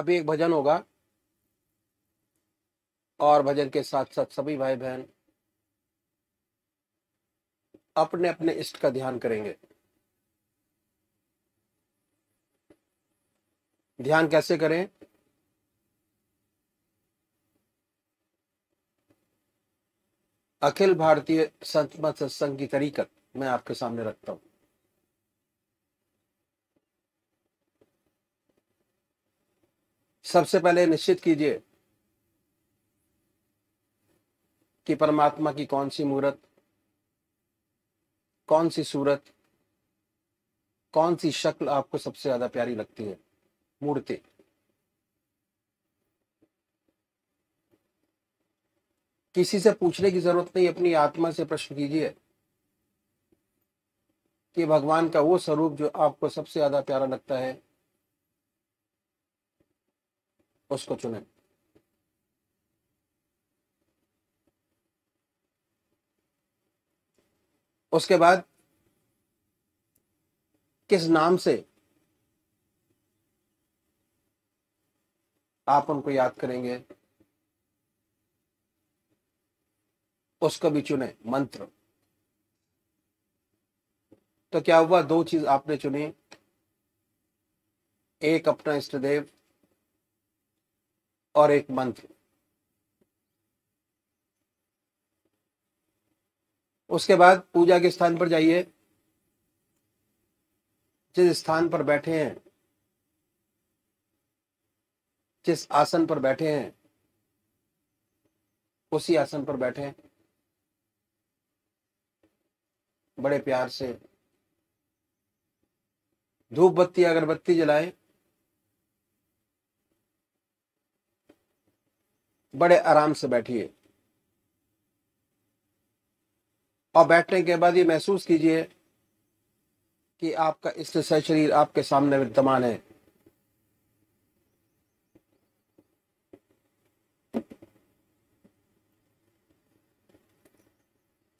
अभी एक भजन होगा और भजन के साथ साथ सभी भाई बहन अपने अपने इष्ट का ध्यान करेंगे। ध्यान कैसे करें? अखिल भारतीय संत मत सत्संग की तरीकत मैं आपके सामने रखता हूं। सबसे पहले निश्चित कीजिए कि परमात्मा की कौन सी मूर्त, कौन सी सूरत, कौन सी शक्ल आपको सबसे ज्यादा प्यारी लगती है। मूर्ति किसी से पूछने की जरूरत नहीं, अपनी आत्मा से प्रश्न कीजिए कि भगवान का वो स्वरूप जो आपको सबसे ज्यादा प्यारा लगता है उसको चुनें। उसके बाद किस नाम से आप उनको याद करेंगे उसको भी चुने। मंत्र तो क्या हुआ, दो चीज आपने चुनी, एक अपना इष्ट देव और एक मंत्र। उसके बाद पूजा के स्थान पर जाइए, जिस स्थान पर बैठे हैं, जिस आसन पर बैठे हैं उसी आसन पर बैठे, बड़े प्यार से धूप बत्ती अगरबत्ती जलाएं, बड़े आराम से बैठिए और बैठने के बाद ये महसूस कीजिए कि आपका इष्ट शरीर आपके सामने विद्यमान है।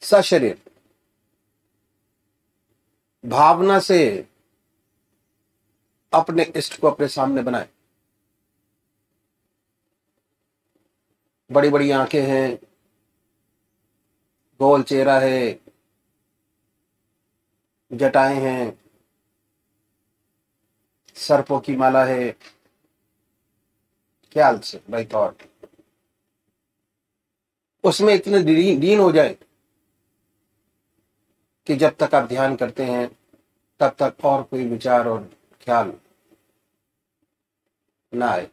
सशरीर भावना से अपने इष्ट को अपने सामने बनाए। बड़ी बड़ी आंखें हैं, गोल चेहरा है, जटाएं हैं, सर्पों की माला है। ख्याल से बाई थॉट उसमें इतने लीन हो जाए कि जब तक आप ध्यान करते हैं तब तक और कोई विचार और ख्याल ना आए,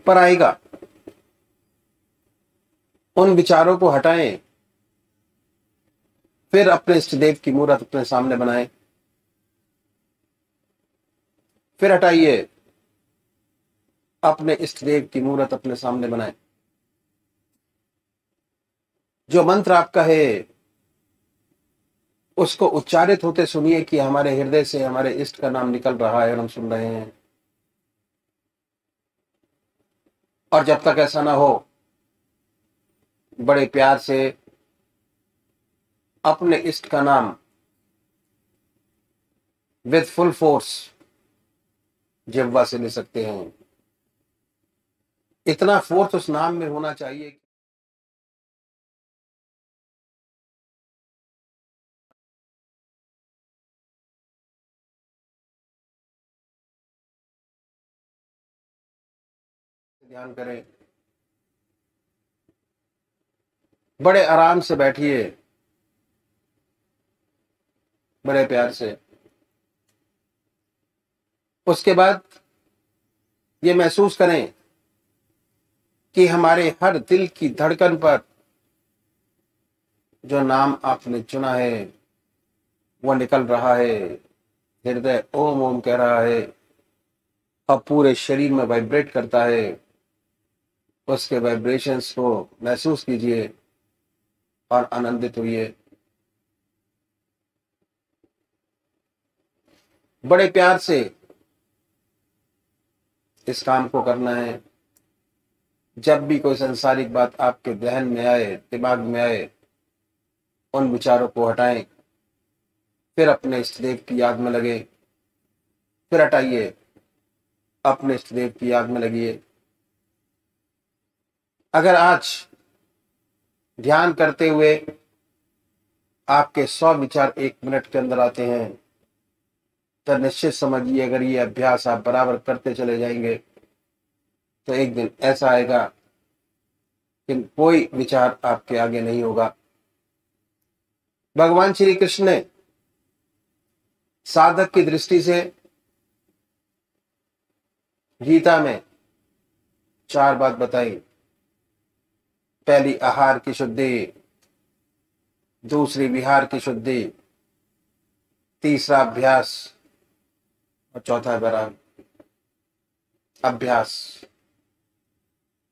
पर आएगा। उन विचारों को हटाएं, फिर अपने इष्ट देव की मूर्त अपने सामने बनाएं, फिर हटाइए, अपने इष्ट देव की मूर्त अपने सामने बनाएं। जो मंत्र आपका है उसको उच्चारित होते सुनिए कि हमारे हृदय से हमारे इष्ट का नाम निकल रहा है और हम सुन रहे हैं। और जब तक ऐसा ना हो, बड़े प्यार से अपने इष्ट का नाम विद फुल फोर्स जिह्वा से ले सकते हैं। इतना फोर्स उस नाम में होना चाहिए। ध्यान करें, बड़े आराम से बैठिए, बड़े प्यार से। उसके बाद ये महसूस करें कि हमारे हर दिल की धड़कन पर जो नाम आपने चुना है वो निकल रहा है। हृदय ओम ओम कह रहा है, अब पूरे शरीर में वाइब्रेट करता है। उसके वाइब्रेशंस को महसूस कीजिए और आनंदित होइए। बड़े प्यार से इस काम को करना है। जब भी कोई संसारिक बात आपके ध्यान में आए, दिमाग में आए, उन विचारों को हटाएं, फिर अपने इष्ट देव की याद में लगे फिर हटाइए, अपने इष्ट देव की याद में लगिए। अगर आज ध्यान करते हुए आपके 100 विचार 1 मिनट के अंदर आते हैं, तो निश्चित समझिए अगर ये अभ्यास आप बराबर करते चले जाएंगे तो एक दिन ऐसा आएगा कि कोई विचार आपके आगे नहीं होगा। भगवान श्री कृष्ण ने साधक की दृष्टि से गीता में 4 बात बताई। पहली आहार की शुद्धि, दूसरी विहार की शुद्धि, तीसरा अभ्यास और चौथा बराबर अभ्यास।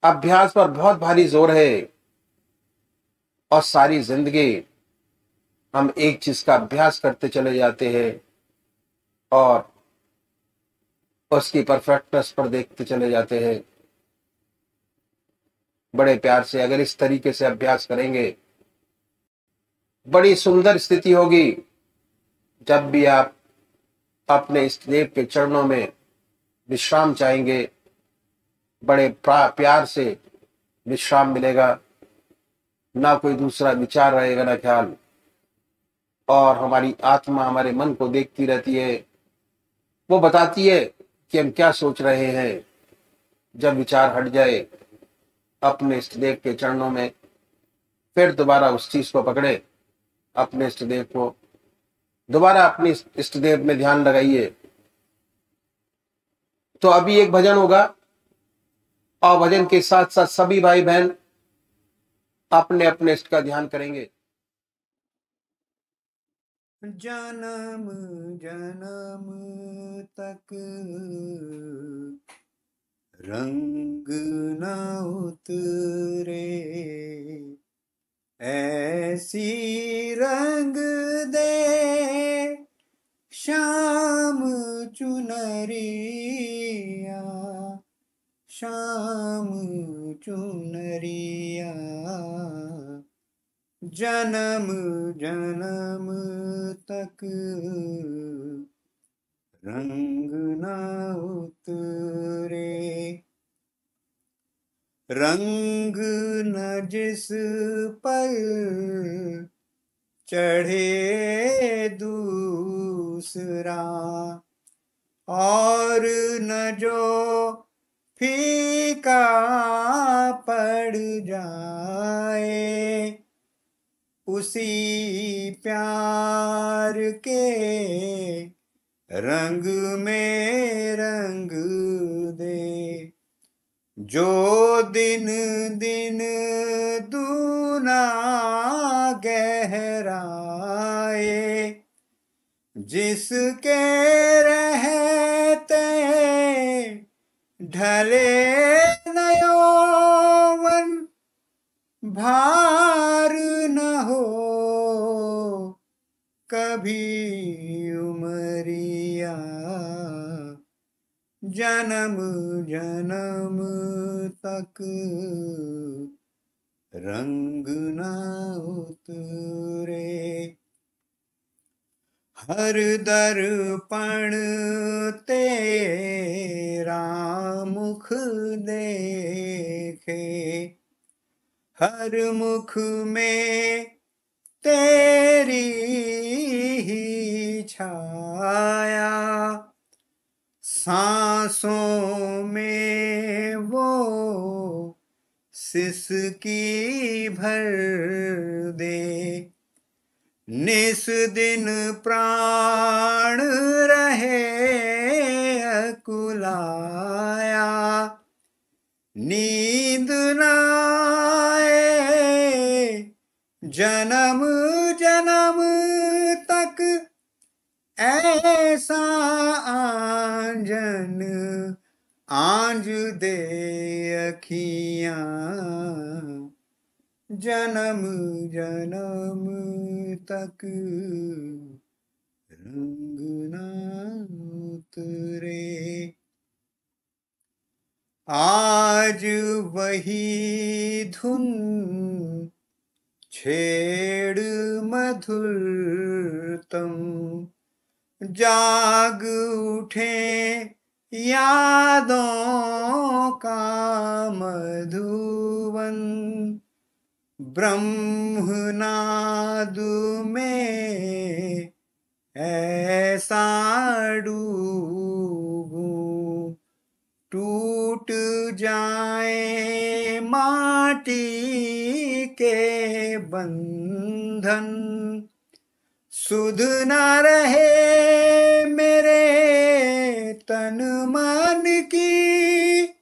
अभ्यास पर बहुत भारी जोर है और सारी जिंदगी हम एक चीज का अभ्यास करते चले जाते हैं और उसकी परफेक्टनेस पर देखते चले जाते हैं। बड़े प्यार से अगर इस तरीके से अभ्यास करेंगे, बड़ी सुंदर स्थिति होगी। जब भी आप अपने इष्ट देव के चरणों में विश्राम चाहेंगे, बड़े प्यार से विश्राम मिलेगा, ना कोई दूसरा विचार रहेगा ना ख्याल, और हमारी आत्मा हमारे मन को देखती रहती है, वो बताती है कि हम क्या सोच रहे हैं। जब विचार हट जाए अपने इष्ट देव के चरणों में, फिर दोबारा उस चीज को पकड़े, अपने इष्ट देव को दोबारा अपने इष्ट देव में ध्यान लगाइए। तो अभी एक भजन होगा और भजन के साथ साथ सभी भाई बहन अपने अपने इष्ट का ध्यान करेंगे। जन्म जन्म तक रंग न उतरे, ऐसी रंग दे श्याम चुनरिया, श्याम चुनरिया। जन्म जन्म तक रंग न उतरे, रंग न जिस पर चढ़े दूसरा, और न जो फीका पड़ जाए, उसी प्यार के रंग में रंग दे। जो दिन दिन दूना गहराए, जिसके रहते ढले न यौवन, भार न हो कभी उमरिया। जन्म जन्म तक रंग न उतरे, हर दर्पण तेरा मुख देखे, हर मुख में तेरी ही छाया, सांसों में वो सिसकी भर दे, निस दिन प्राण रहे अकुलाया, नींद न आए जन्म जन्म तक, ऐसा आंजन आंज दे अखियां। जन्म जन्म तक रंग न उतरे, आज वही धुन छेड़ मधुरतम, जाग उठे यादों का मधुवन, ब्रह्मनाद में ऐसा डूबूं, टूट जाए माटी के बंधन, सुध न रहे मेरे तन मन की,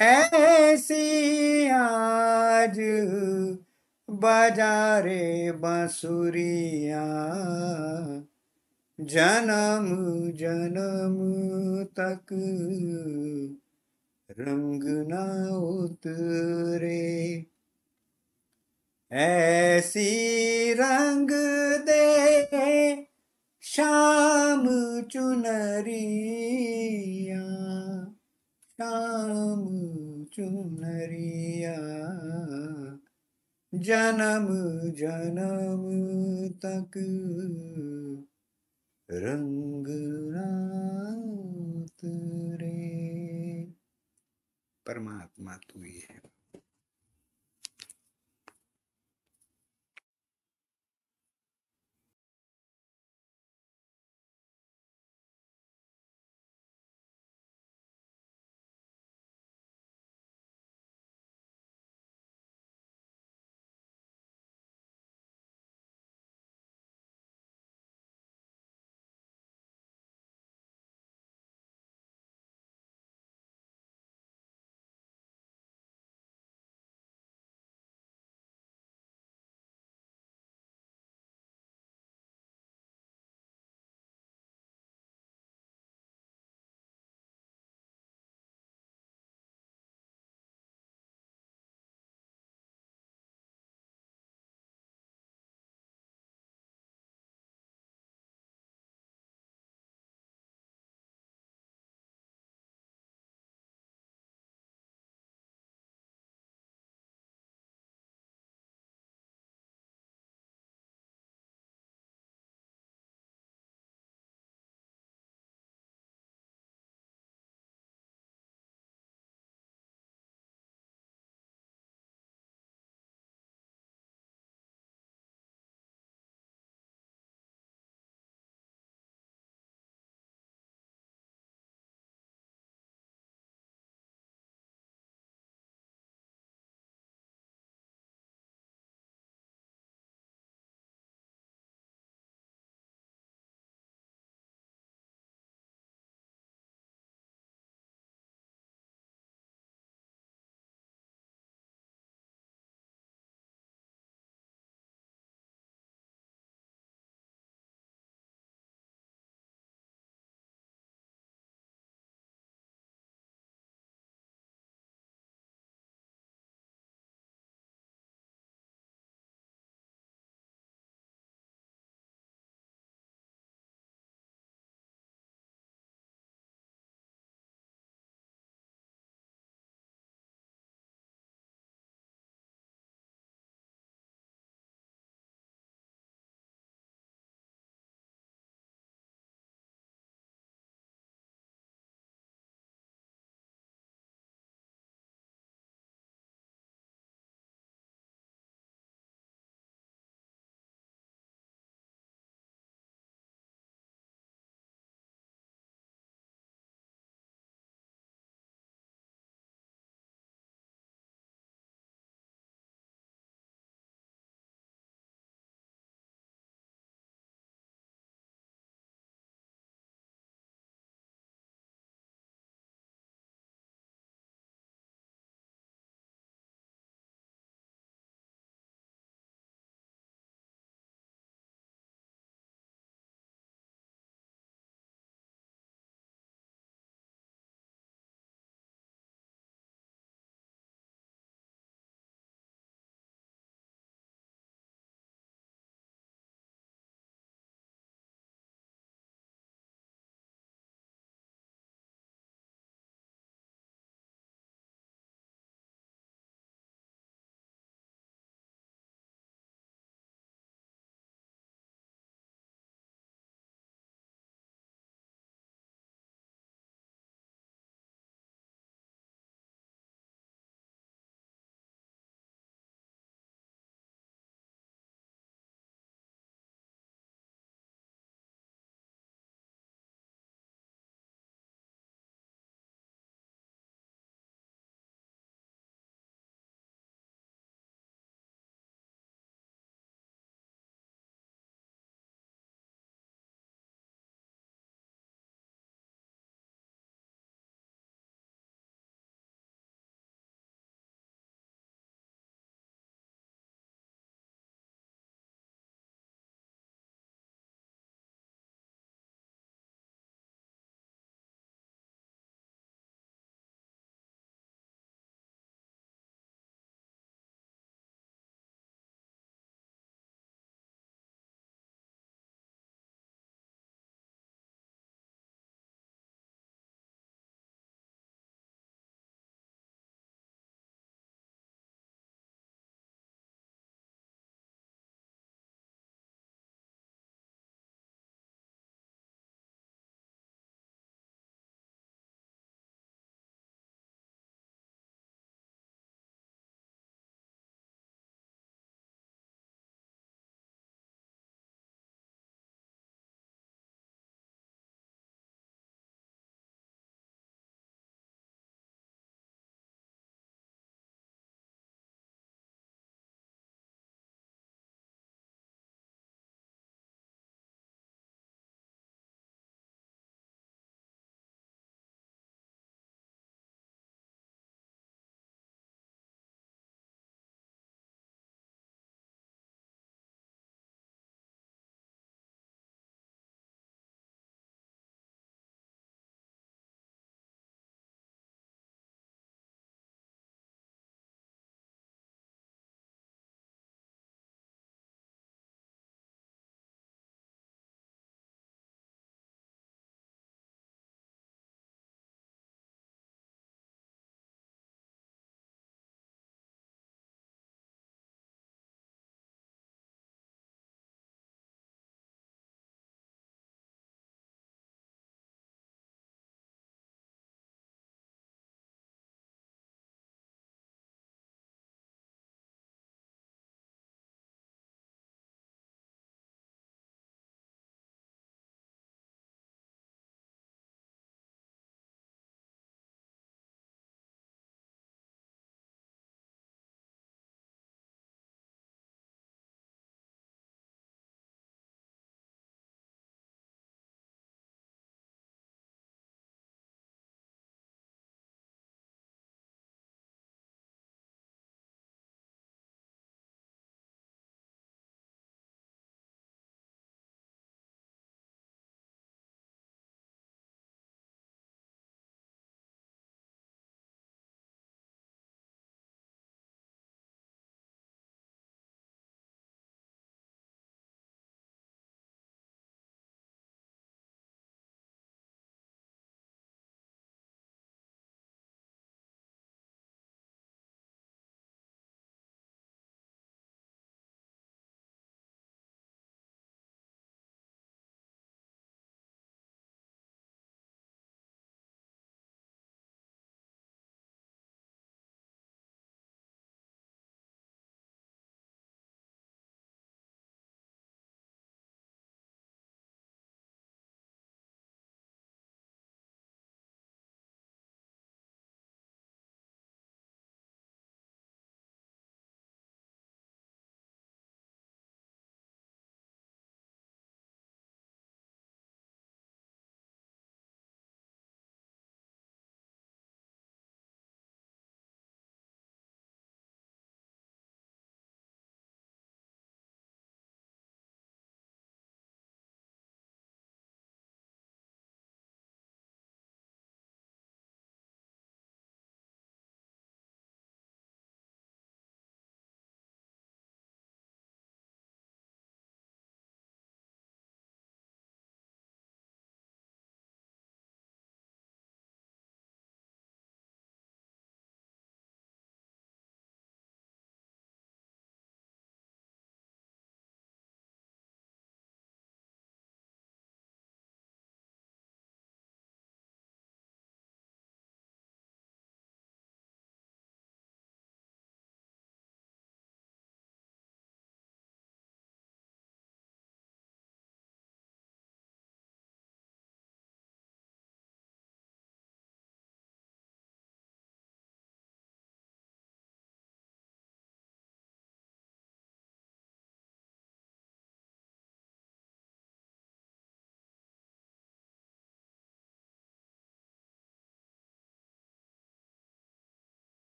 ऐसी आज बजा रे बांसुरिया, जन्म जन्म तक रंग न उतरे, ऐसी रंग दे शाम चुनरिया, शाम चुनरिया, जन्म जन्म तक रंग ना उतरे। परमात्मा तू ही है।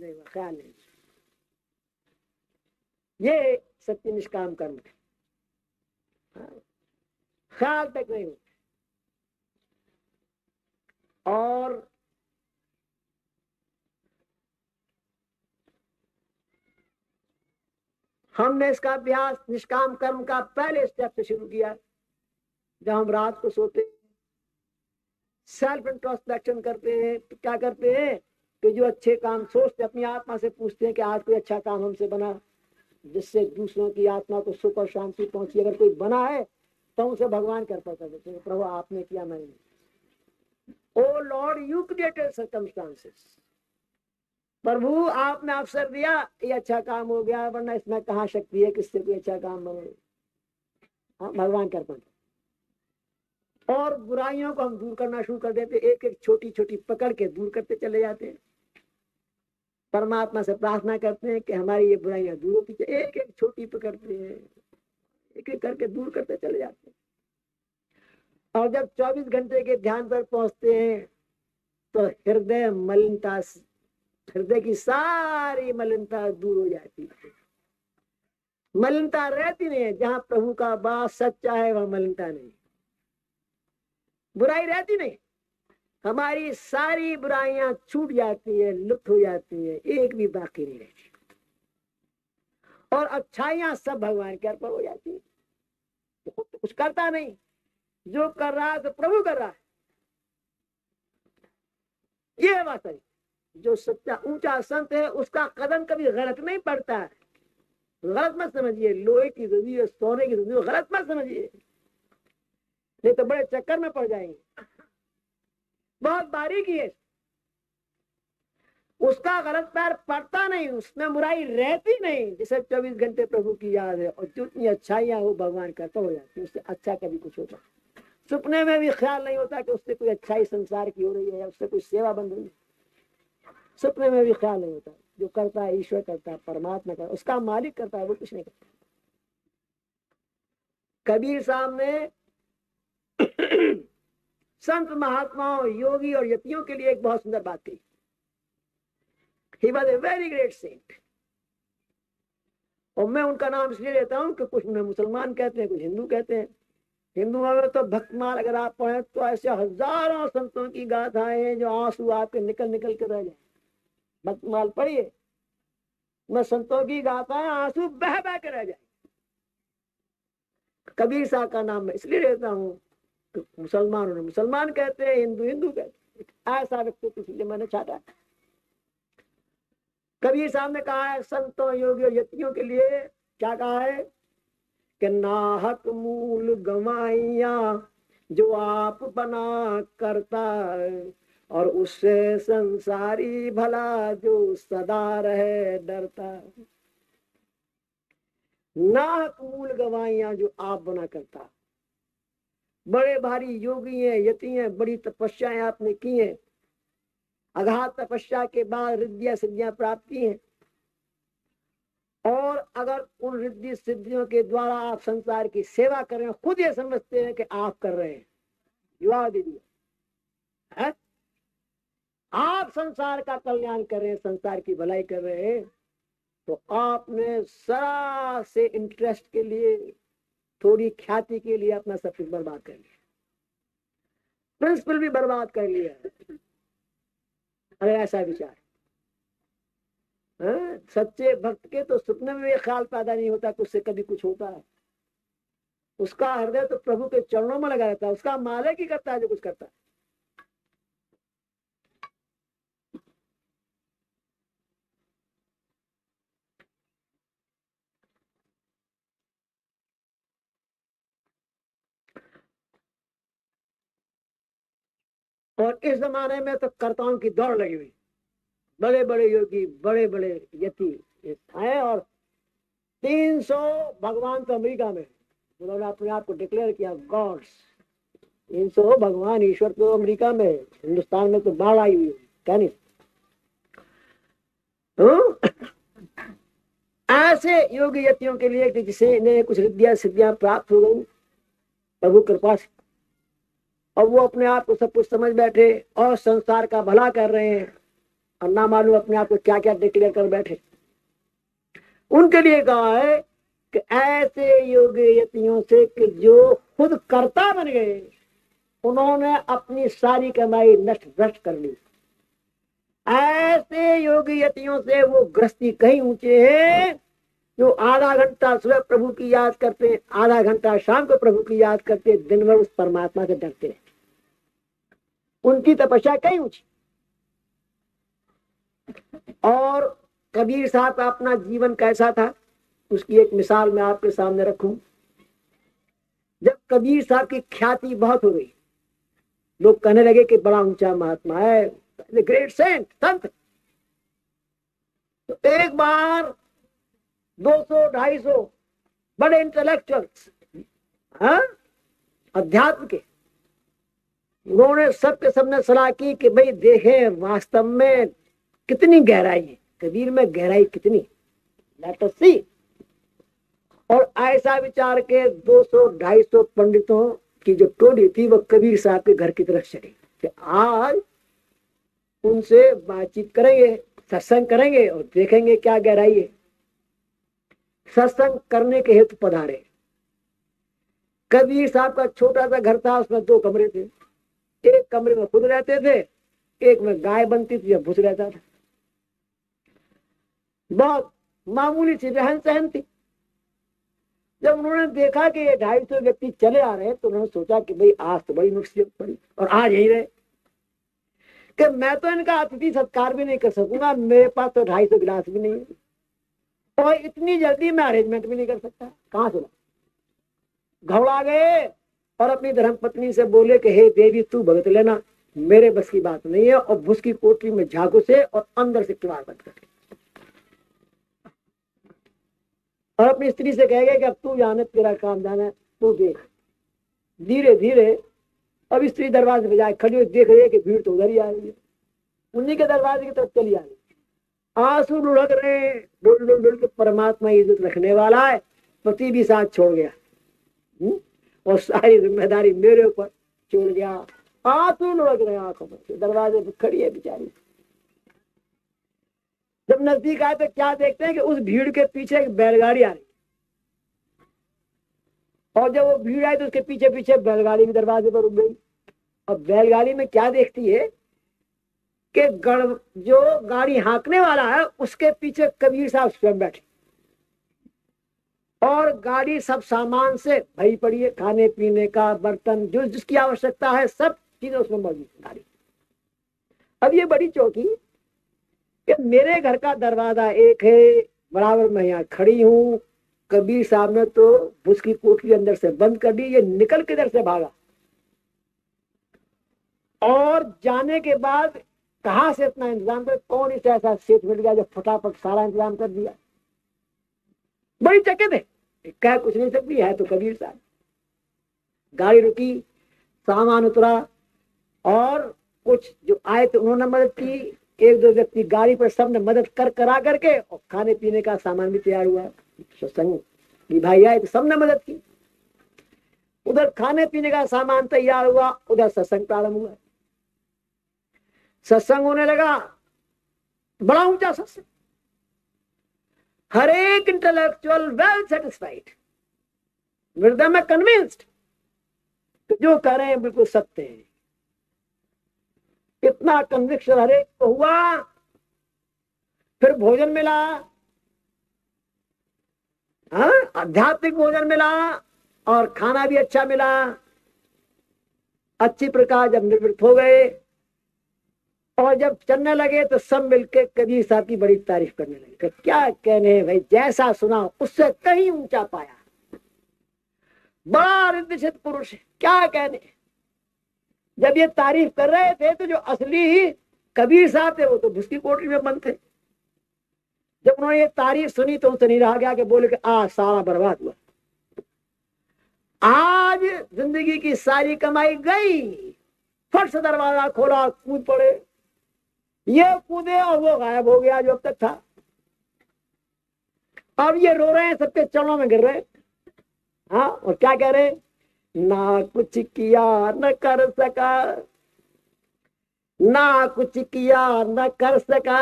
नहीं हुआ, ख्याल नहीं। ये सत्य निष्काम कर्म है, ख्याल तक नहीं हुआ। और हमने इसका अभ्यास निष्काम कर्म का पहले स्टेप से शुरू किया। जब हम रात को सोते हैं, सेल्फ इंट्रोस्पेक्शन करते हैं, तो क्या करते हैं कि जो अच्छे काम सोचते, अपनी आत्मा से पूछते हैं कि आज कोई अच्छा काम हमसे बना जिससे दूसरों की आत्मा को सुख और शांति पहुंची। अगर कोई बना है तो उसे भगवान कर पाता है, प्रभु आपने किया, मैंने। ओ लॉर्ड, यू क्रिएटेड सर्कमस्टांसेस। प्रभु आपने अवसर दिया, ये अच्छा काम हो गया, वरना इसमें कहाँ शक्ति है किससे कोई अच्छा काम बने। हाँ, भगवान कर पाते। और बुराइयों को हम दूर करना शुरू कर देते, एक एक छोटी छोटी पकड़ के दूर करते चले जाते हैं। परमात्मा से प्रार्थना करते हैं कि हमारी ये बुराइयां दूर होती जाए, एक एक छोटी पकड़ते हैं, एक एक करके दूर करते चले जाते हैं। और जब 24 घंटे के ध्यान पर पहुंचते हैं तो हृदय मलिनता, हृदय की सारी मलिनता दूर हो जाती है। मलिनता रहती नहीं है। जहां प्रभु का बात सच्चा है वहां मलिनता नहीं, बुराई रहती नहीं। हमारी सारी बुराइयां छूट जाती है, लुप्त हो जाती है, एक भी बाकी नहीं रहती। और अच्छाइयां सब भगवान के अर्पण हो जाती है। तो कुछ करता नहीं, जो कर रहा है तो प्रभु कर रहा है। ये बात है। जो सच्चा ऊंचा संत है उसका कदम कभी गलत नहीं पड़ता है। गलत मत समझिए, लोहे की जरूरी है, सोने की जरूरी है, गलत मत समझिए, नहीं तो बड़े चक्कर में पड़ जाएंगे। बहुत बारीकी है, उसका गलत पैर पड़ता नहीं, उसमें बुराई रहती नहीं। जैसे 24 घंटे प्रभु की याद है और जितनी अच्छाइयां हो भगवान करता हो जाती, उससे अच्छा कभी कुछ होता। सपने में भी ख्याल नहीं होता कि उससे कोई अच्छाई संसार की हो रही है या उससे कोई सेवा बन रही है। सपने में भी ख्याल नहीं होता। जो करता है ईश्वर करता है, परमात्मा करता है, उसका मालिक करता है, वो कुछ नहीं करता। कबीर साहब ने संत महात्माओं, योगी और यतियों के लिए एक बहुत सुंदर बात कही। He was a very great saint। और मैं उनका नाम इसलिए लेता हूं कि कुछ उन्हें मुसलमान कहते हैं, कुछ हिंदू कहते हैं। हिंदुओं में तो भक्तमाल अगर आप पढ़े तो ऐसे हजारों संतों की गाथाएं हैं जो आंसू आपके निकल निकल के रह जाए। भक्तमाल पढ़िए, मैं संतों की गाथाएं आंसू बह बह के रह जाए। कबीर साहब का नाम मैं इसलिए लेता हूँ, मुसलमान उन्हें मुसलमान कहते हैं, हिंदू हिंदू कहते हैं। ऐसा व्यक्ति इसलिए मैंने छाटा। कबीर साहब ने कहा है संतों, योगी और यतियों के लिए क्या कहा है कि नाहक मूल गवाइया जो आप बना करता है, और उससे संसारी भला जो सदा रहे डरता। नाहक मूल गवाइया जो आप बना करता। बड़े भारी योगी हैं, यति हैं, बड़ी तपस्याएं आपने की हैं, अगाध तपस्या के बाद रिद्धियां सिद्धियां प्राप्त की हैं। और अगर उन रिद्धि सिद्धियों के द्वारा आप संसार की सेवा कर रहे हैं, खुद ये समझते हैं कि आप कर रहे हैं, युवा दीदी है, आप संसार का कल्याण कर रहे हैं, संसार की भलाई कर रहे हैं, तो आपने सरा से इंटरेस्ट के लिए, थोड़ी ख्याति के लिए अपना सब कुछ बर्बाद कर लिया, प्रिंसिपल भी बर्बाद कर लिया। अरे ऐसा विचार है। सच्चे भक्त के तो सपने में भी ख्याल पैदा नहीं होता कि उससे कभी कुछ होता है। उसका हृदय तो प्रभु के चरणों में लगा रहता है, उसका मालिक ही करता है जो कुछ करता है। और इस जमाने में तो कर्ताओं की दौड़ लगी हुई। बड़े बड़े योगी, बड़े बड़े यति हैं, और 300 भगवान तो अमेरिका में, उन्होंने अपने आप को डिक्लेयर किया गॉड्स। 300 भगवान ईश्वर तो अमेरिका में, हिंदुस्तान में तो बाढ़ आई हुई है, क्या नहीं। ऐसे योगी यतियों के लिए कि जिसे इन्हें कुछ रिद्धियां सिद्धियां प्राप्त हो गई प्रभु कृपा से, और वो अपने आप को सब कुछ समझ बैठे और संसार का भला कर रहे हैं, और ना मालूम अपने आप को क्या क्या डिक्लेयर कर बैठे। उनके लिए कहा है कि ऐसे योगी यतियों से कि जो खुद कर्ता बन गए, उन्होंने अपनी सारी कमाई नष्ट भ्रष्ट कर ली। ऐसे योगी यतियों से वो गृहस्थी कहीं ऊंचे है जो आधा घंटा सुबह प्रभु की याद करते, आधा घंटा शाम को प्रभु की याद करते, दिन भर उस परमात्मा से डरते हैं। उनकी तपस्या कहीं ऊंची। और कबीर साहब का अपना जीवन कैसा था, उसकी एक मिसाल मैं आपके सामने रखूं। जब कबीर साहब की ख्याति बहुत हो गई, लोग कहने लगे कि बड़ा ऊंचा महात्मा है, ग्रेट सेंट, संत। तो एक बार 200-250 बड़े इंटेलेक्चुअल्स, अध्यात्म के, उन्होंने सबके सबने सलाह की कि भाई देखें वास्तव में कितनी गहराई है, कबीर में गहराई कितनी, लेट अस सी। और ऐसा विचार के 200-250 पंडितों की जो टोली थी वो कबीर साहब के घर की तरफ चली कि आज उनसे बातचीत करेंगे, सत्संग करेंगे और देखेंगे क्या गहराई है। सत्संग करने के हेतु पधारे। कबीर साहब का छोटा सा घर था, उसमें 2 कमरे थे। एक कमरे में खुद रहते थे, एक में गाय बनती थी या भूस रहता था। बहुत मामूली सी रहन सहन थी। जब उन्होंने देखा कि ये 250 व्यक्ति चले आ रहे हैं तो उन्होंने सोचा कि भाई आज तो बड़ी मुसीबत पड़ी और आज यही रहे कि मैं तो इनका अतिथि सत्कार भी नहीं कर सकूंगा, मेरे पास तो 250 गिलास भी नहीं है और इतनी जल्दी मैं अरेंजमेंट भी नहीं कर सकता। कहां से घबरा गए और अपनी धर्मपत्नी से बोले कि हे देवी तू भगत लेना, मेरे बस की बात नहीं है। और भूस की कोठरी में झागू से और अंदर से किवाड़ बंद कर, और अपनी स्त्री से कहेगा कि अब तू जाने, तेरा काम जाना, तू देख। धीरे धीरे अब स्त्री दरवाजे पे जाए खड़ी हुई देख रही है कि भीड़ तो उधर ही आ रही है, उन्हीं के दरवाजे की तरफ चली आ रही है। आंसू लुढ़क रहे, डुल डुल डुल के परमात्मा इज्जत रखने वाला है, पति भी साथ छोड़ गया और सारी जिम्मेदारी मेरे ऊपर छोड़ गया। आंसू लुढ़क रहे आंखों में, दरवाजे पे खड़ी है बेचारी। जब नजदीक आए तो क्या देखते हैं कि उस भीड़ के पीछे एक बैलगाड़ी आ रही, और जब वो भीड़ आई तो उसके पीछे पीछे बैलगाड़ी भी दरवाजे पर रुक गई। अब बैलगाड़ी में क्या देखती है कि जो गाड़ी हाँकने वाला है उसके पीछे कबीर साहब स्वयं बैठे और गाड़ी सब सामान से भरी पड़ी है, खाने पीने का, बर्तन, जो जिसकी आवश्यकता है सब चीजें उसमें मौजूद है गाड़ी। अब ये बड़ी चौकी कि मेरे घर का दरवाजा एक है, बराबर मैं यहाँ खड़ी हूँ, कबीर साहब ने तो उसकी कोठरी अंदर से बंद कर दी, ये निकल किधर से भागा और जाने के बाद कहां से इतना इंतजाम कर, कौन इसे ऐसा सेठ मिल गया जो फटाफट सारा इंतजाम कर दिया। बड़ी चकित है, कह कुछ नहीं सकती है तो कबीर साहब। गाड़ी रुकी, सामान उतरा और कुछ जो आए तो उन्होंने मदद की, 1-2 व्यक्ति गाड़ी पर, सबने मदद करा करके और खाने पीने का सामान भी तैयार हुआ। सत्संग की भाई आए तो सबने मदद की, उधर खाने पीने का सामान तैयार हुआ, उधर सत्संग प्रारंभ हुआ। सत्संग होने लगा, बड़ा ऊंचा सत्संग, हर एक intellectual well satisfied, with them convinced जो कह रहे हैं बिल्कुल सत्य है। इतना कन्विक्शन हर एक को हुआ। फिर भोजन मिला, आध्यात्मिक भोजन मिला और खाना भी अच्छा मिला। अच्छी प्रकार जब निवृत्त हो गए और जब चलने लगे तो सब मिलके कबीर साहब की बड़ी तारीफ करने लगे। क्या कहने भाई, जैसा सुना उससे कहीं ऊंचा पाया, बड़ा रिद्धिसिद्ध पुरुष है, क्या कहने। जब ये तारीफ कर रहे थे तो जो असली कबीर साहब थे वो तो भूस की कोठरी में बंद थे। जब उन्होंने ये तारीफ सुनी तो उनसे नहीं रहा गया कि बोले कि आज सारा बर्बाद हुआ, आज जिंदगी की सारी कमाई गई। फट से दरवाजा खोला, कूद पड़े, ये कूदे और वो गायब हो गया जो अब तक था। अब ये रो रहे हैं, सबके चरणों में गिर रहे, हाँ, और क्या कह रहे, ना कुछ किया न कर सका, ना कुछ किया न कर सका,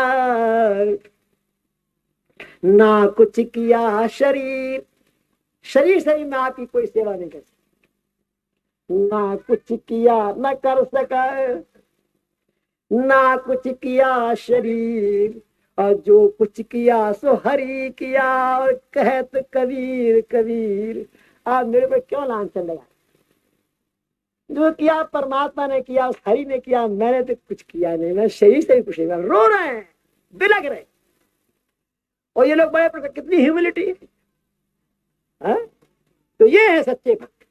ना कुछ किया शरीर शरीर में आपकी कोई सेवा नहीं कर सकती। ना कुछ किया न कर सका, ना कुछ किया शरीर, और जो कुछ किया सो हरि किया। और कहत कबीर कबीर, आप मेरे पे क्यों लांछन लगा? जो किया परमात्मा ने किया, उस हरि ने किया, मैंने तो कुछ किया नहीं। मैं शरीर से ही कुछ नहीं, रो रहे हैं, बिलख रहे। और ये लोग बड़े, कितनी ह्यूमिलिटी है। तो ये है सच्चे भक्त।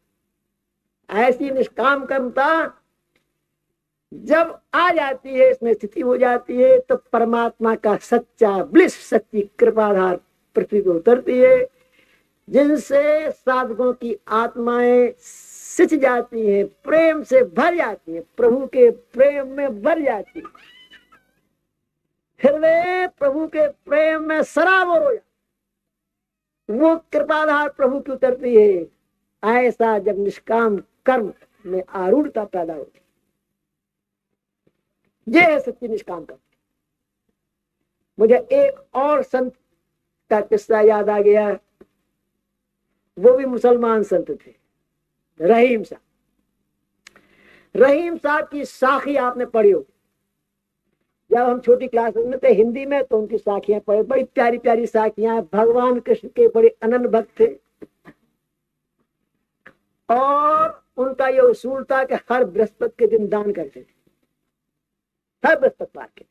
ऐसी निष्काम कर्मता जब आ जाती है, इसमें स्थिति हो जाती है, तो परमात्मा का सच्चा ब्लिस, सच्ची कृपाधार पृथ्वी पर उतरती है, जिनसे साधकों की आत्माएं सिंच जाती हैं, प्रेम से भर जाती हैं, प्रभु के प्रेम में भर जाती है। फिर वे प्रभु के प्रेम में सराबोर हो जाती, वो कृपाधार प्रभु की उतरती है। ऐसा जब निष्काम कर्म में आरूढ़ता पैदा होती, ये है सच्ची निष्काम कर्म। मुझे एक और संत का किस्सा याद आ गया, वो भी मुसलमान संत थे, रहीम साहब। रहीम साहब की साखी आपने पढ़ी होगी। जब हम छोटी क्लास में थे हिंदी में, तो उनकी साखियां पढ़े, बड़ी प्यारी प्यारी साखियां। भगवान कृष्ण के बड़े अनन्य भक्त थे, और उनका ये उसूल था कि हर बृहस्पति के दिन दान करते थे, हर बृहस्पतिवार के।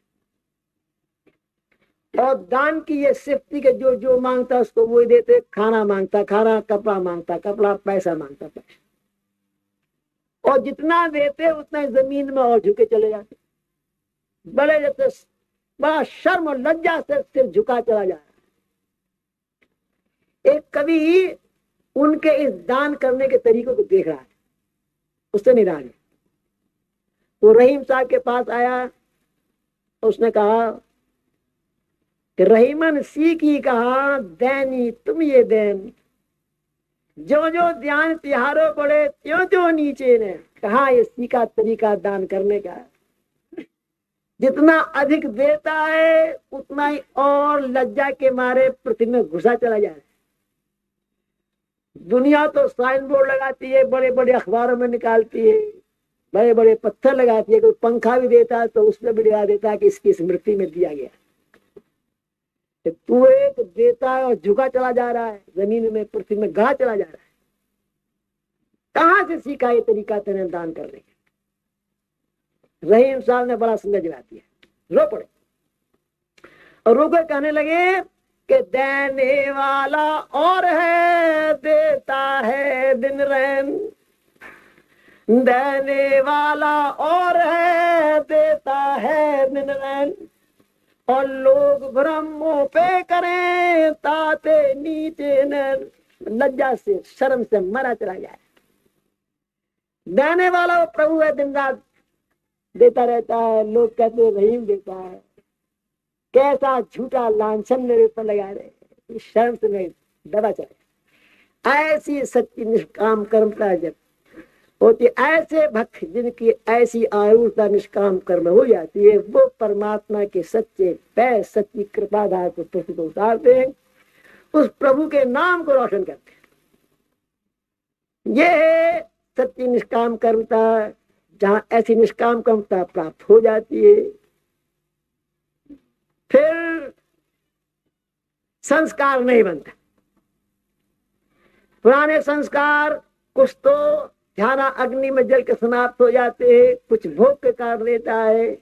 और दान की ये सिर्फ थी कि जो जो मांगता उसको वो ही देते। खाना मांगता खाना, कपड़ा मांगता कपड़ा, पैसा मांगता पैसा। और जितना देते उतना जमीन में और झुके चले जाते। बड़े जैसे बड़ा शर्म और लज्जा से सिर झुका चला जा रहा। एक कवि उनके इस दान करने के तरीकों को देख रहा है, उससे निराश है। वो रहीम साहब के पास आया, उसने कहा कि रहीमन सीखी कहा दैनी तुम ये देन, जो जो ध्यान तिहारो पड़े त्यों त्यों नीचे ने। कहा ये सीखा तरीका दान करने का, जितना अधिक देता है उतना ही और लज्जा के मारे पृथ्वी में घुसा चला जा रहा है। दुनिया तो साइन बोर्ड लगाती है, बड़े बड़े अखबारों में निकालती है, बड़े बड़े पत्थर लगाती है। कोई पंखा भी देता है तो उसमें भी लगा देता है कि इसकी स्मृति में दिया गया। तू एक देता है और झुका चला जा रहा है, जमीन में पृथ्वी में गड़ा चला जा रहा है। कहां से सीखा ये तरीका तेरे दान करने का? रहीम साहब ने बड़ा सुंदर जवाब दिया, रो पड़े और रोकर कहने लगे कि देने वाला और है, देता है दिन रैन। देने वाला और है, देता है दिन रैन। और लोग ब्रह्मों पे करें ताते नीचे न। लज्जा से शर्म से मरा चला जाए। देने वाला वो प्रभु है, दिन रात देता रहता है। लोग कहते रहीम देता है। कैसा झूठा लांछन मेरे ऊपर लगा रहे, शर्म से मैं दबा चला। ऐसी सच्ची निष्काम कर्मता जब होती, ऐसे भक्त जिनकी ऐसी आरूढ़ता निष्काम कर्म हो जाती है, वो परमात्मा के सच्चे पैर, सच्ची कृपाधार को पृथ्वी को उतारते हैं, उस प्रभु के नाम को रोशन करते हैं। ये है सच्ची निष्काम कर्मता। जहां ऐसी निष्काम कर्मता प्राप्त हो जाती है, फिर संस्कार नहीं बनता। पुराने संस्कार कुछ तो ध्यान अग्नि में जल के समाप्त हो जाते हैं, कुछ भोग के कारण देता है।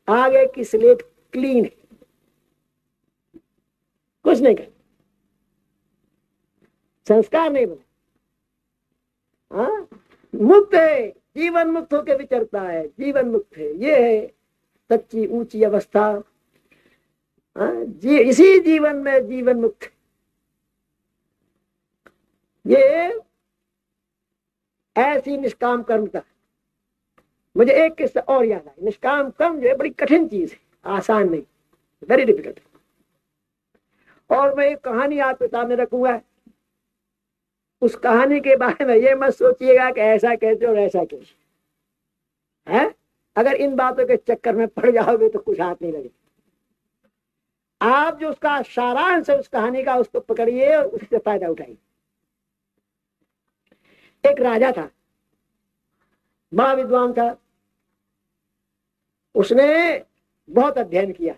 आगे की स्लेट क्लीन है, कुछ नहीं कर, संस्कार नहीं बना। हाँ, मुक्त है, जीवन मुक्त होकर विचरता है, जीवन मुक्त है। ये है सच्ची ऊंची अवस्था। इसी जीवन में जीवन मुक्त। ये ऐसी निष्काम कर्मता। मुझे एक किस्सा और याद आया। निष्काम कर्म जो है बड़ी कठिन चीज है, आसान नहीं, वेरी डिफिकल्ट। और मैं एक कहानी आपके सामने रखूंगा। उस कहानी के बारे में ये मत सोचिएगा कि ऐसा कहते और ऐसा कहते है। अगर इन बातों के चक्कर में पड़ जाओगे तो कुछ हाथ नहीं लगेगा। आप जो उसका सारांश है उस कहानी का, उसको पकड़िए और उससे फायदा उठाइए। एक राजा था, बड़ा विद्वान था, उसने बहुत अध्ययन किया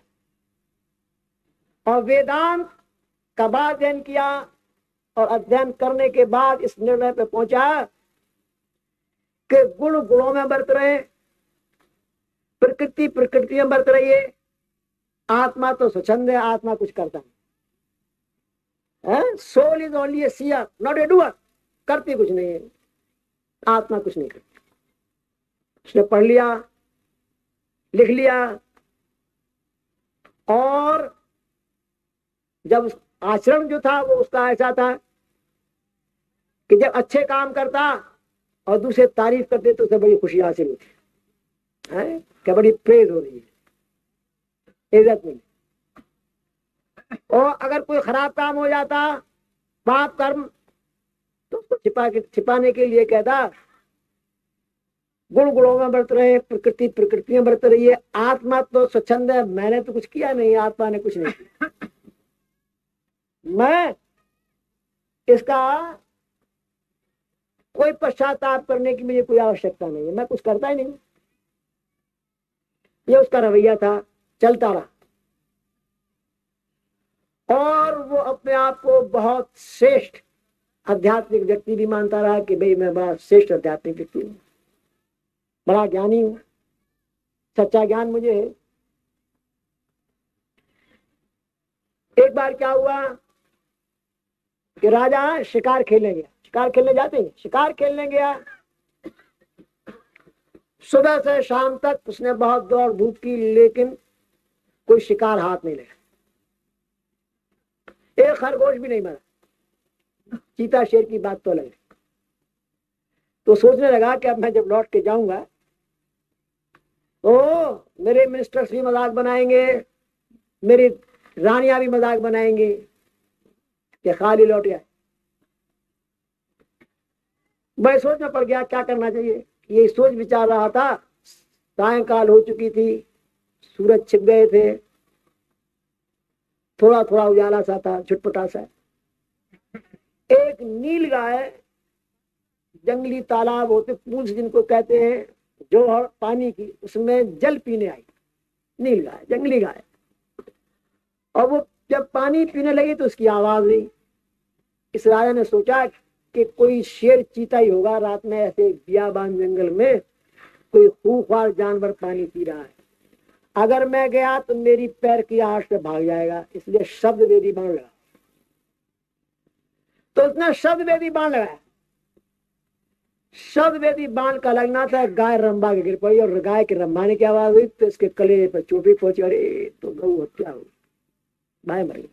और वेदांत का बाद अध्ययन किया, और अध्ययन करने के बाद इस निर्णय पे पहुंचा कि गुण गुणों में बरत रहे, प्रकृति प्रकृति में बरत रही है, आत्मा तो स्वच्छंद है, आत्मा कुछ करता नहीं। Soul is only a seer not a doer, करती कुछ नहीं है, आत्मा कुछ नहीं करती। उसने पढ़ लिया, लिख लिया, और जब आचरण जो था वो उसका ऐसा था कि जब अच्छे काम करता और दूसरे तारीफ करते तो उसे बड़ी खुशी हासिल होती है, क्या बड़ी प्रेज हो रही है, इज्जत मिली। और अगर कोई खराब काम हो जाता, पाप कर्म, तो उसको छिपाने के लिए कहता गुण गुणों में बरत रहे, प्रकृति प्रकृति में बरत रही है, आत्मा तो स्वच्छंद है, मैंने तो कुछ किया नहीं, आत्मा ने कुछ नहीं किया, मैं इसका कोई पश्चाताप करने की मुझे कोई आवश्यकता नहीं है, मैं कुछ करता ही नहीं। ये उसका रवैया था, चलता रहा। और वो अपने आप को बहुत श्रेष्ठ आध्यात्मिक व्यक्ति भी मानता रहा कि भाई मैं बड़ा श्रेष्ठ आध्यात्मिक व्यक्ति हूँ, बड़ा ज्ञानी हूँ, सच्चा ज्ञान मुझे है। एक बार क्या हुआ कि राजा शिकार खेलने गया, शिकार खेलने जाते हैं, शिकार खेलने गया, सुबह से शाम तक उसने बहुत दौड़ धूप की, लेकिन कोई शिकार हाथ नहीं लगा, एक खरगोश भी नहीं मरा, चीता शेर की बात तो अलग है। तो सोचने लगा कि अब मैं जब लौट के जाऊंगा तो मेरे मिनिस्टर्स भी मजाक बनाएंगे, मेरी रानियां भी मजाक बनाएंगे कि खाली लौट आए। मैं सोच में पड़ गया क्या करना चाहिए। ये सोच विचार रहा था, सायंकाल हो चुकी थी, सूरज छिप गए थे, थोड़ा थोड़ा उजाला सा था, छुटपुटा सा। एक नील गाय, जंगली तालाब होते पूंछ जिनको कहते हैं, जो पानी की, उसमें जल पीने आई, नील गाय, जंगली गाय। और वो जब पानी पीने लगी तो उसकी आवाज हुई। इस राजा ने सोचा कि कोई शेर चीता ही होगा, रात में ऐसे बियाबान जंगल में कोई खूंखार जानवर पानी पी रहा है, अगर मैं गया तो मेरी पैर की आहट से भाग जाएगा, इसलिए शब्द वेदी बाण लगा। तो उसने शब्द वेदी बाण लगाया। शब्द वेदी बाण का लगना था, गाय रंबा के गिर पड़ी, और गाय के रंबाने की आवाज हुई तो इसके कलेजे पर चोटी पहुंची, अरे तो गऊ हत्या हुई, गाय मर गई।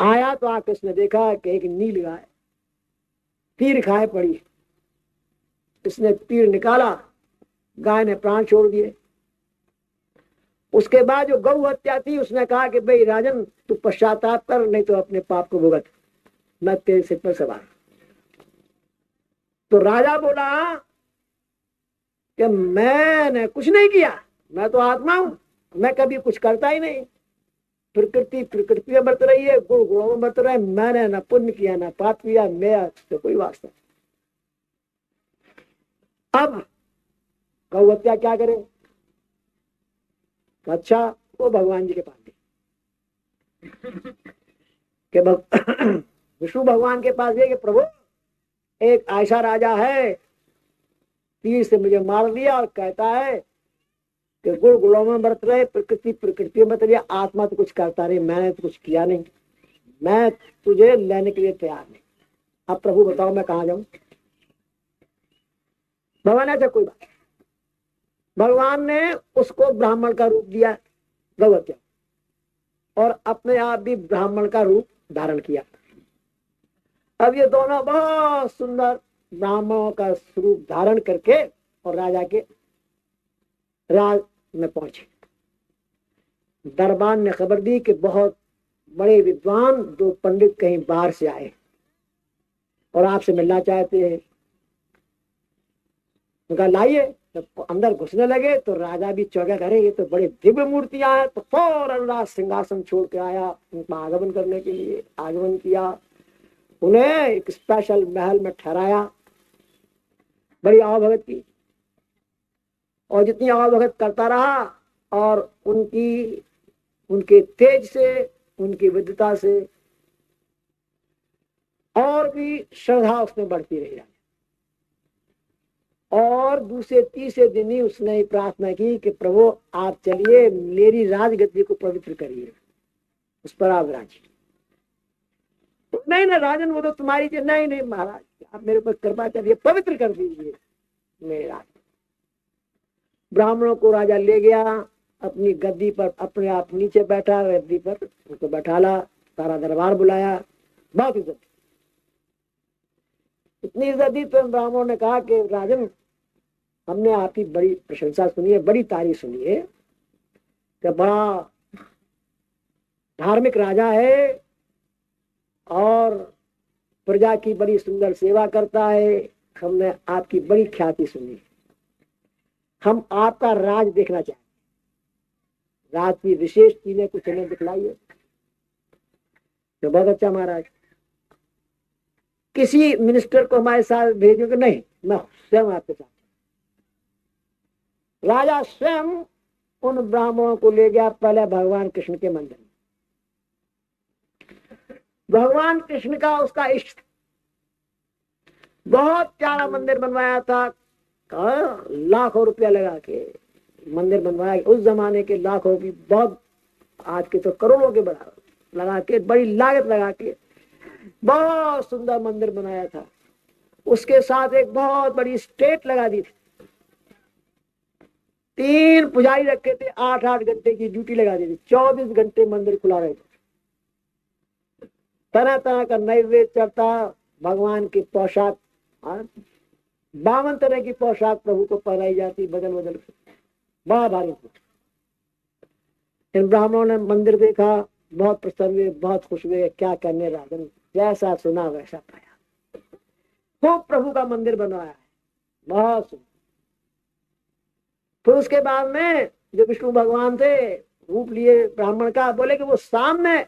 आया तो आके उसने देखा कि एक नील गाय तीर खाए पड़ी। इसने तीर निकाला, गाय ने प्राण छोड़ दिए। उसके बाद जो गौ हत्या थी, उसने कहा कि भाई राजन तू पश्चाताप कर, नहीं तो अपने पाप को भुगत, मैं तेरे सिर पर सवार। तो राजा बोला कि मैंने कुछ नहीं किया, मैं तो आत्मा हूं, मैं कभी कुछ करता ही नहीं, प्रकृति प्रकृति में बरत रही है, गुण गुणों में बरत रहा है, मैंने ना पुण्य किया ना पाप किया, मेरा तो कोई वास्ता। अब गौ हत्या क्या करे? अच्छा वो भगवान जी के पास गए कि विष्णु भगवान के पास गए कि प्रभु एक ऐसा राजा है, तीर से मुझे मार दिया और कहता है कि गुण गुणों में बरत रहे, प्रकृति प्रकृति में बरत रही, आत्मा तो कुछ करता नहीं, मैंने तो कुछ किया नहीं, मैं तुझे लेने के लिए तैयार नहीं। अब प्रभु बताओ मैं कहाँ जाऊं? भगवान ऐसा कोई बात, भगवान ने उसको ब्राह्मण का रूप दिया, गौ हत्या, और अपने आप भी ब्राह्मण का रूप धारण किया। अब ये दोनों बहुत सुंदर ब्राह्मणों का स्वरूप धारण करके और राजा के राज में पहुंचे। दरबार ने खबर दी कि बहुत बड़े विद्वान दो पंडित कहीं बाहर से आए और आपसे मिलना चाहते हैं। उनका लाइए। जब अंदर घुसने लगे तो राजा भी चौंका, करे ये तो बड़े दिव्य मूर्तियां हैं। तो फौरन राज सिंहासन छोड़ के आया उनका आगमन करने के लिए। आगमन किया, उन्हें एक स्पेशल महल में ठहराया, बड़ी आवभगत की। और जितनी आवभगत करता रहा, और उनके तेज से, उनकी विद्वता से और भी श्रद्धा उसमें बढ़ती रही। और दूसरे तीसरे दिन ही उसने प्रार्थना की कि प्रभु आप चलिए, मेरी राजगद्दी को पवित्र करिए, उस पर आप राजी। नहीं ना राजन, वो तो तुम्हारी थी। नहीं नहीं महाराज, आप मेरे पर कृपा करिए, पवित्र कर दीजिए मेरे राज। ब्राह्मणों को राजा ले गया अपनी गद्दी पर, अपने आप नीचे बैठा गद्दी पर, उनको बैठाला, सारा दरबार बुलाया, बहुत इज्जत, इतनी इज्जत दी। तो ब्राह्मणों ने कहा कि राजन, हमने आपकी बड़ी प्रशंसा सुनी है, बड़ी तारीफ सुनी है कि बड़ा धार्मिक राजा है और प्रजा की बड़ी सुंदर सेवा करता है। हमने आपकी बड़ी ख्याति सुनी है, हम आपका राज देखना चाहते हैं, राज की विशेष चीजें कुछ हमें दिखलाइए। तो बहुत अच्छा महाराज, किसी मिनिस्टर को हमारे साथ भेजोगे? नहीं, मैं स्वयं आपके साथ। राजा स्वयं उन ब्राह्मणों को ले गया पहले भगवान कृष्ण के मंदिर में। भगवान कृष्ण का उसका इष्ट, बहुत प्यारा मंदिर बनवाया था, लाखों रुपया लगा के मंदिर बनवाया। उस जमाने के लाखों भी बहुत, आज के तो करोड़ों के बराबर लगा के, बड़ी लागत लगा के बहुत सुंदर मंदिर बनाया था। उसके साथ एक बहुत बड़ी स्टेट लगा दी थी, 3 पुजारी रखे थे, 8-8 घंटे की ड्यूटी लगा दी थी, 24 घंटे मंदिर खुला रहे थे। तरह तरह का नैवेद्य चढ़ता, भगवान की पोशाक, 52 तरह की पोशाक प्रभु को पहनाई जाती, बदल बदल के, बड़ा भारी। इन ब्राह्मणों ने मंदिर देखा, बहुत प्रसन्न हुए, बहुत खुश हुए। क्या करने राजन, जैसा सुना वैसा पाया, खूब प्रभु का मंदिर बनवाया है, बहुत सुंदर। फिर उसके बाद में जो विष्णु भगवान थे, रूप लिए ब्राह्मण का, बोले कि वो सामने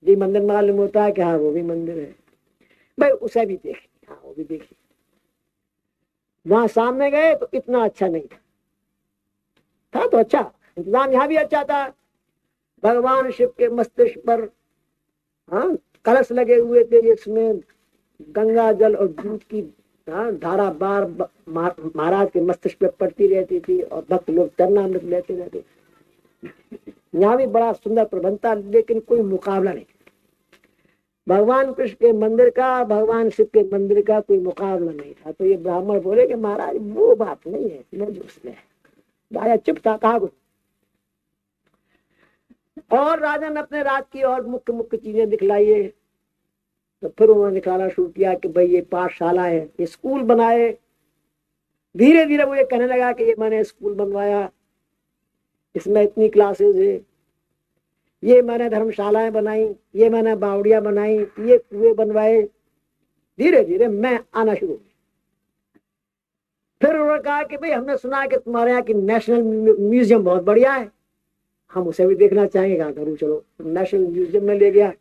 जी मंदिर मालूम होता है कि हाँ वो भी मंदिर है, भाई उसे भी देखे। हाँ वो भी देखिए। वहां सामने गए तो इतना अच्छा नहीं था, था तो अच्छा, इंतजाम यहाँ भी अच्छा था। भगवान शिव के मस्तिष्क पर, हाँ, कलश लगे हुए थे जिसमें गंगा जल और दूध की, हाँ, धारा बार महाराज के मस्तिष्क पे पड़ती रहती थी, और भक्त लोग चरणामृत लेते रहते। यहाँ भी बड़ा सुंदर प्रबंध था, लेकिन कोई मुकाबला नहीं। भगवान कृष्ण के मंदिर का, भगवान शिव के मंदिर का कोई मुकाबला नहीं था। तो ये ब्राह्मण बोले कि महाराज वो बात नहीं है, मैं जो उसमें है। राजा चुप था, कहा कुछ। और राजा ने अपने राज की और मुख्य मुख्य चीजें दिखलाइए। तो फिर उन्होंने दिखाना शुरू किया कि भाई ये पाठशाला है, ये स्कूल बनाए। धीरे धीरे वो ये कहने लगा कि ये मैंने स्कूल बनवाया, इसमें इतनी क्लासेस है, ये मैंने धर्मशालाएं बनाई, ये मैंने बावड़ियां बनाई, ये कुएं बनवाए। धीरे धीरे मैं आना शुरू। फिर उन्होंने कहा कि भाई हमने सुना है कि तुम्हारे यहाँ की नेशनल म्यूजियम बहुत बढ़िया है, हम उसे भी देखना चाहेंगे। कहा करूँ, चलो नेशनल म्यूजियम में ले गया।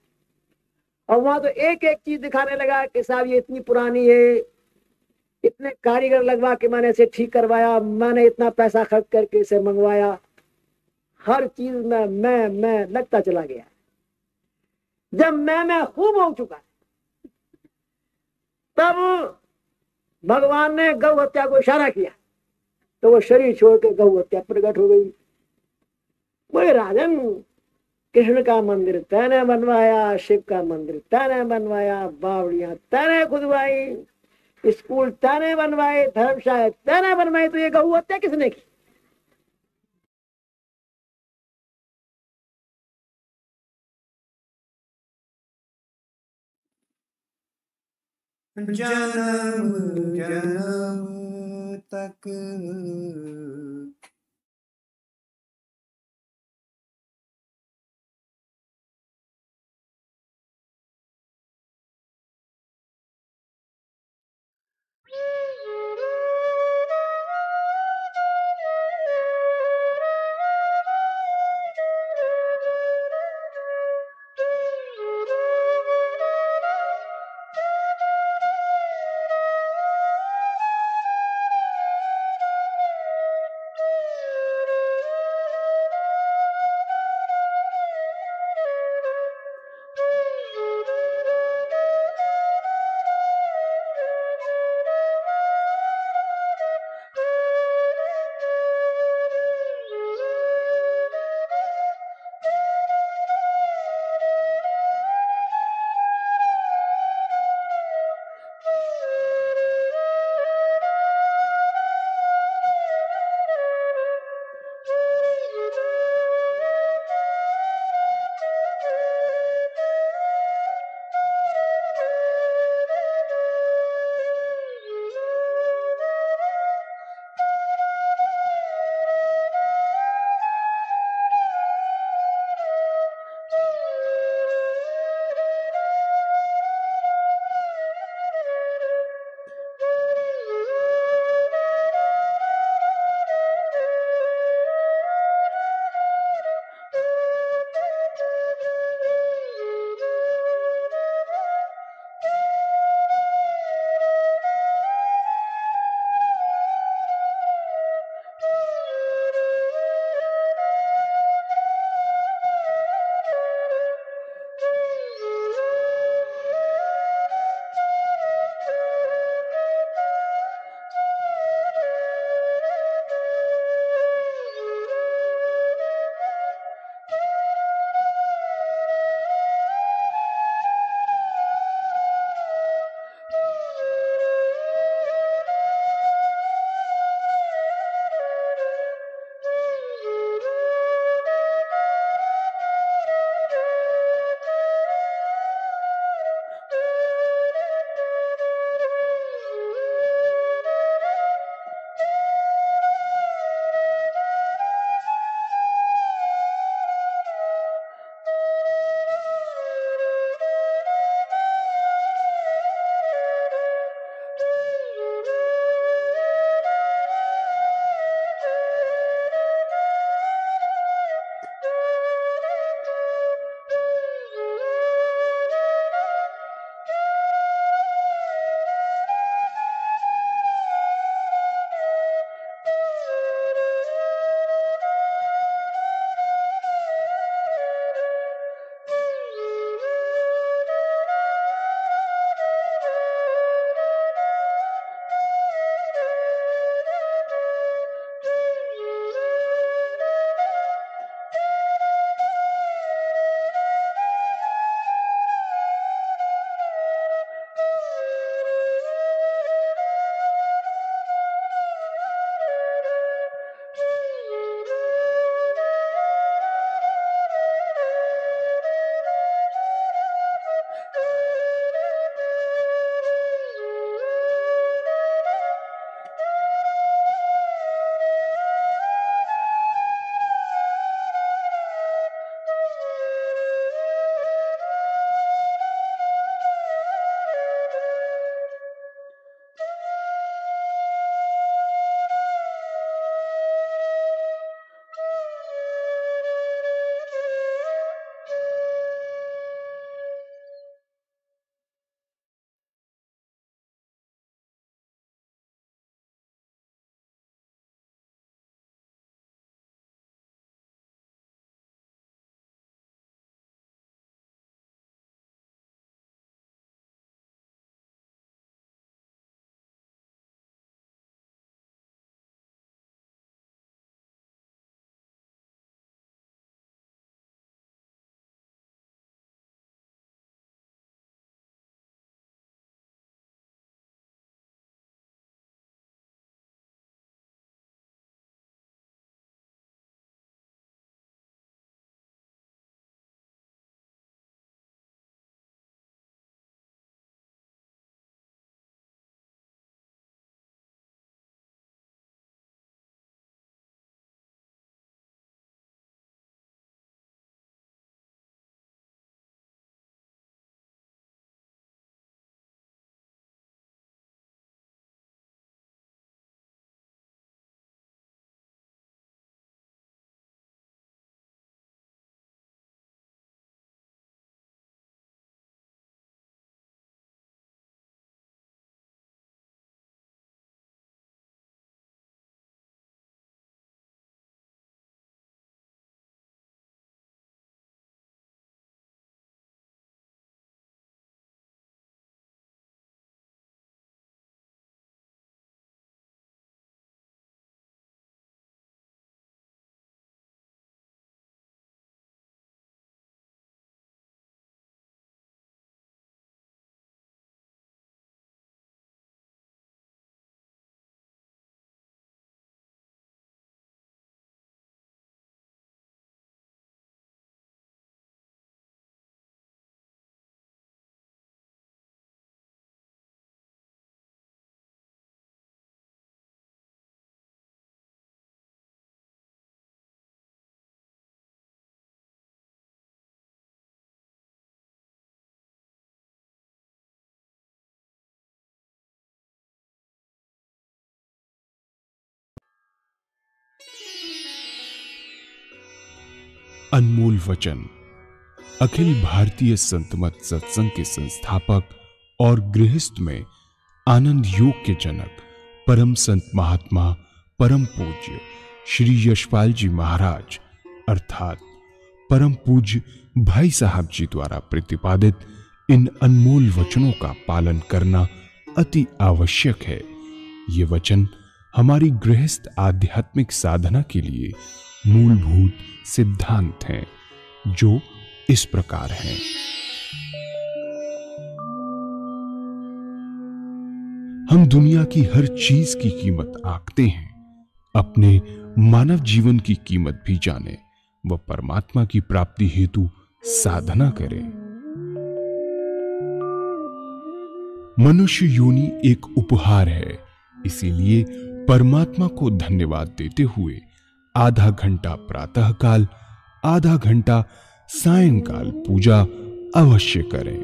और वहां तो एक एक चीज दिखाने लगा कि साहब ये इतनी पुरानी है, इतने कारीगर लगवा के मैंने इसे ठीक करवाया, मैंने इतना पैसा खर्च करके इसे मंगवाया। हर चीज में मैं लगता चला गया। जब मैं खूब हो चुका, तब भगवान ने गौ हत्या को इशारा किया, तो वो शरीर छोड़ के गौ हत्या प्रकट हो गई। बोले राजन, कृष्ण का मंदिर तैने बनवाया, शिव का मंदिर तैने बनवाया, बावड़ियां तैने खुदवाई, स्कूल तैने बनवाए, धर्मशाला तैने बनवाई, तो ये गौ हत्या किसने की? जन्म जन्म तक अनमोल वचन अखिल भारतीय संतमत सत्संग के संस्थापक और गृहस्थ में आनंद योग के जनक परम संत महात्मा परम पूज्य श्री यशपाल जी महाराज अर्थात परम पूज्य भाई साहब जी द्वारा प्रतिपादित इन अनमोल वचनों का पालन करना अति आवश्यक है। ये वचन हमारी गृहस्थ आध्यात्मिक साधना के लिए मूलभूत सिद्धांत हैं, जो इस प्रकार हैं। हम दुनिया की हर चीज की कीमत आंकते हैं, अपने मानव जीवन की कीमत भी जाने व परमात्मा की प्राप्ति हेतु साधना करें। मनुष्य योनि एक उपहार है, इसीलिए परमात्मा को धन्यवाद देते हुए आधा घंटा प्रातःकाल, आधा घंटा सायंकाल पूजा अवश्य करें।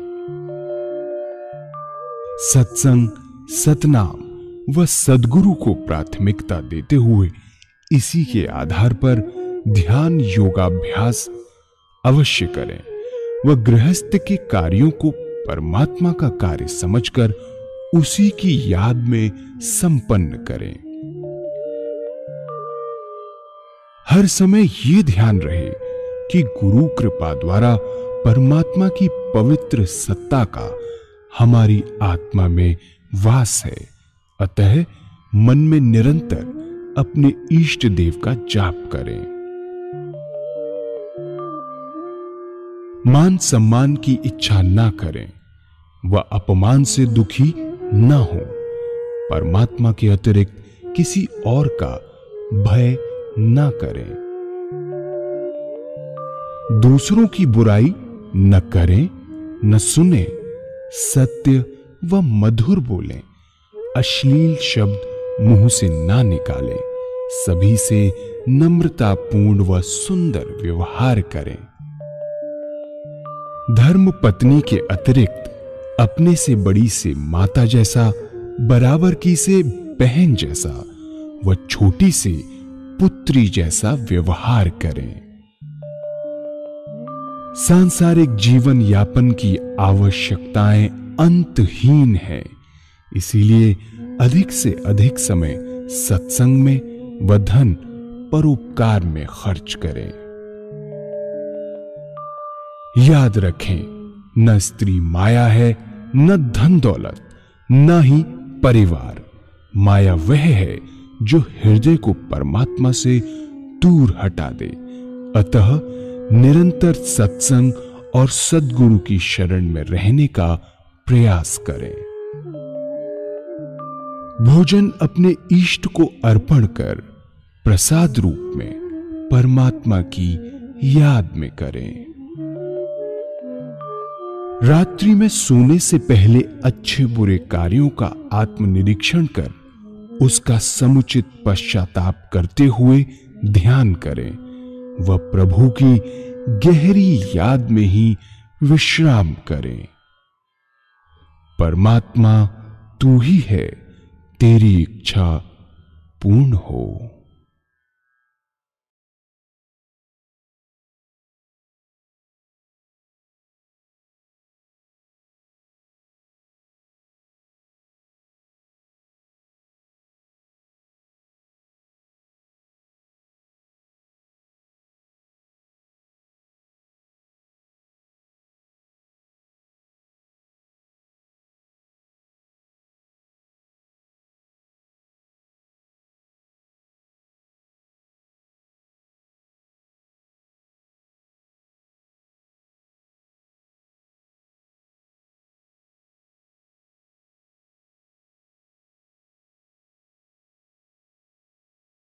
सत्संग, सतनाम व सद्गुरु को प्राथमिकता देते हुए इसी के आधार पर ध्यान योगाभ्यास अवश्य करें व गृहस्थ के कार्यों को परमात्मा का कार्य समझकर उसी की याद में संपन्न करें। हर समय ये ध्यान रहे कि गुरु कृपा द्वारा परमात्मा की पवित्र सत्ता का हमारी आत्मा में वास है, अतः मन में निरंतर अपने इष्ट देव का जाप करें। मान सम्मान की इच्छा ना करें व अपमान से दुखी ना हो। परमात्मा के अतिरिक्त किसी और का भय ना करें। दूसरों की बुराई न करें, न सुने, सत्य व मधुर बोलें, अश्लील शब्द मुंह से ना निकालें, सभी से नम्रतापूर्ण व सुंदर व्यवहार करें। धर्म पत्नी के अतिरिक्त अपने से बड़ी से माता जैसा, बराबर की से बहन जैसा व छोटी से पुत्री जैसा व्यवहार करें। सांसारिक जीवन यापन की आवश्यकताएं अंतहीन है, इसीलिए अधिक से अधिक समय सत्संग में व धन परोपकार में खर्च करें। याद रखें, न स्त्री माया है, न धन दौलत, न ही परिवार। माया वह है जो हृदय को परमात्मा से दूर हटा दे। अतः निरंतर सत्संग और सद्गुरु की शरण में रहने का प्रयास करें। भोजन अपने इष्ट को अर्पण कर प्रसाद रूप में परमात्मा की याद में करें। रात्रि में सोने से पहले अच्छे बुरे कार्यों का आत्मनिरीक्षण कर उसका समुचित पश्चाताप करते हुए ध्यान करें व प्रभु की गहरी याद में ही विश्राम करें। परमात्मा तू ही है, तेरी इच्छा पूर्ण हो।